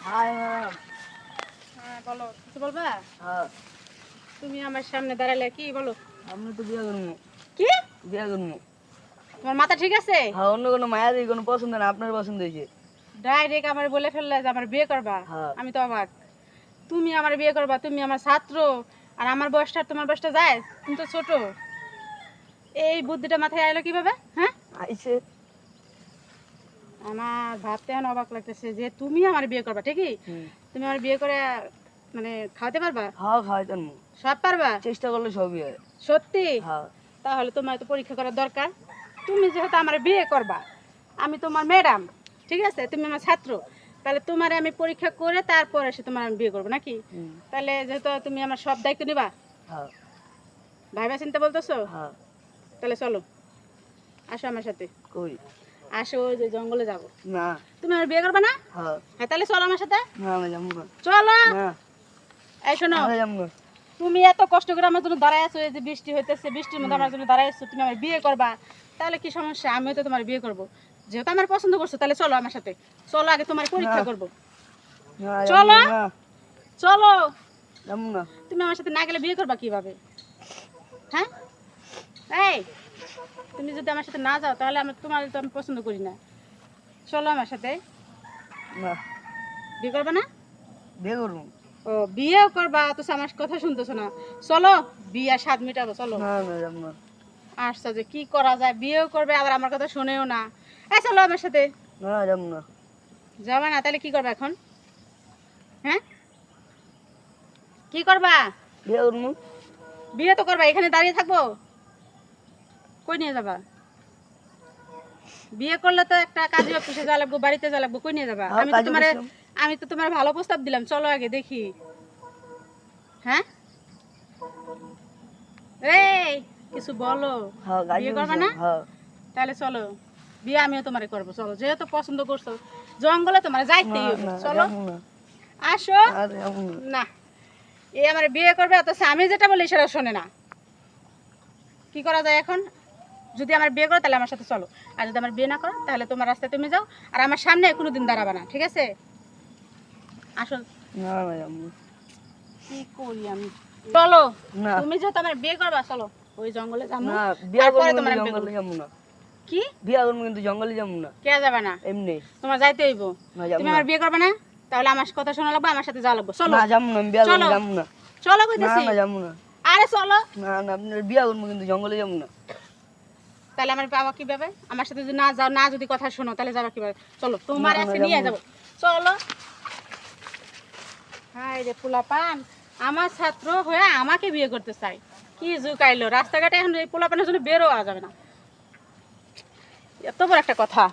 Hi ma'am. হ্যাঁ বলো, কিছু বলবা? হ্যাঁ, তুমি আমার সামনে দাঁড়ালে কি বলো? আপনি তো বিয়া করবো। কি? বিয়া করবো। তোমার মাথা ঠিক আছে? হ্যাঁ, অন্য কোনো মায়া দিয়ে কোনো পছন্দ না, আপনার পছন্দ হয়েছে। ডাইরেক্ট আমার বলে ফেললে যে আমার বিয়ে করবা। হ্যাঁ। আমি তো অবাক। তুমি আমার বিয়ে করবা, তুমি আমার ছাত্র, আর আমার বয়সটা আর তোমার বয়সটা যায়, তুমি তো ছোট। এই বুদ্ধিটা মাথায় আইলো কিভাবে? হ্যাঁ, আইছে। আমার ভাবতে এখন অবাক লাগতেছে যে তুমি আমার বিয়ে করবা, ঠিকই? হুম। তুমি আমার বিয়ে করে মানে খাওয়াতে পারবা? হ্যাঁ, খাওয়াইতেন। সব পারবা? চেষ্টা করলে সবই হয়। সত্যি? হ্যাঁ। তাহলে তোমার তো পরীক্ষা করার দরকার। তুমি যেহেতু আমার বিয়ে করবা, আমি তোমার ম্যাডাম, ঠিক আছে? তুমি আমার ছাত্র, তাহলে তোমার আমি পরীক্ষা করে তারপরে সে তোমার আমি বিয়ে করবো নাকি? হুম। তাহলে যেহেতু তুমি আমার সব দায়িত্ব নিবা, হ্যাঁ। ভাইবা চিন্তা বলতেছো, হ্যাঁ। তাহলে চলো, আসো আমার সাথে। কই? আসো, ওই যে জঙ্গলে যাবো। না। তুমি আমার বিয়ে করবা না? হ্যাঁ। হ্যাঁ, তাহলে চলো আমার সাথে। না, আমি যাবো না। চলো। না, এই শোনো, আমি যাবো না। তুমি এত কষ্ট করে আমার জন্য দাঁড়ায় আছো, এই যে বৃষ্টি হইতেছে, বৃষ্টির মধ্যে আমার জন্য দাঁড়ায় আছো, তুমি আমার বিয়ে করবা, তাহলে কি সমস্যা? আমিও তো তোমার বিয়ে করবো। যেহেতু আমার পছন্দ করছো, তাহলে চলো আমার সাথে। চলো, আগে তোমার পরীক্ষা না। করবো। না, চলো। যাবো না। চলো। যাবো না। তুমি আমার সাথে না গেলে বিয়ে করবা কিভাবে? হ্যাঁ, এই, তুমি যদি আমার সাথে না যাও, তাহলে তোমার তো আমি পছন্দ করি না। চলো আমার সাথে। না, বিয়ে করবা না? বিয়ে করবো। ও, বিয়েও করবা তো আমার কথা শুনতেছো না? চলো, বিয়ে স্বাদ মিটাবো, চলো। না, না, যাবো না। আচ্ছা, যে কি করা যায়, বিয়েও করবে আবার আমার কথা শুনেও না। এই চলো আমার সাথে। না, যাবো না। যাবা না? তাহলে কি করবা এখন? হ্যাঁ, কি করবা? বিয়ে করবো। বিয়ে তো করবা, এখানে দাঁড়িয়ে থাকবো? কই নিয়ে যাবা? বিয়ে করলে তো একটা কাজে অফিসে যা লাগবো, বাড়িতে যা লাগবো, কই নিয়ে যাবা? হ্যাঁ, কাজে বসলাম। আমি তো তোমার ভালো প্রস্তাব দিলাম, চলো আগে দেখি। হ্যাঁ, এই, কিছু বলো। হ্যাঁ, কাজে বিয়ে করবা বসলাম। না? হ্যাঁ। তাহলে চলো, বিয়ে আমিও তোমারে করবো। চলো, যেহেতু পছন্দ করছো, জঙ্গলে তোমার যাইতেই না, হবে। না, চলো, যাবো না। আসো। আর যাবো না। না, এ আমার বিয়ে করবে, অথচ আমি যেটা বলি সেটা শোনে না। কি করা যায় এখন? যদি আমার বিয়ে করো তাহলে আমার সাথে চলো, আর যদি আমার বিয়ে না করো তাহলে তোমার রাস্তায় তুমি যাও, আর আমার সামনে কোনোদিন দাঁড়াবে না, ঠিক আছে? আসল না, না, যাবো না। কি করি আমি? চলো, না। তুমি যেহেতু আমার বিয়ে করবা, চলো ওই জঙ্গলে যাবো। না, বিয়া করবো তারপরে কিন্তু তোমার আমি বিয়ে জঙ্গলে করবো। যাবো না। কি? বিয়া করবো কিন্তু জঙ্গলে যাবো না। কে যাবে না? এমনি। তোমার যাইতে হইব। না, যাবো তুমি না। আমার বিয়ে করবে না, তাহলে আমার কথা শোনা লাগবে, আমার সাথে যাওয়া লাগবে। চলো। না, যাবো না, আমি বিয়া করবো, চলো। যাবো না। চলো না, কইতেছি। না, যাবো না। আরে চলো। না, না, আপনার বিয়া করবো কিন্তু জঙ্গলে যাবো না। তাহলে আমার বাবা কিভাবে? আমার সাথে যদি না যাও, না যদি কথা শোনো, তাহলে যাবা কিভাবে? চলো, তোমার না, না, আজকে যাবো নিয়ে না। যাবো। চলো। হাই রে পোলাপান, আমার ছাত্র হয়ে আমাকে বিয়ে করতে চাই। কি যুগ আইলো, রাস্তাঘাটে এখন এই পোলাপানের জন্য বেরোয়া যাবে না। এত বড় একটা কথা।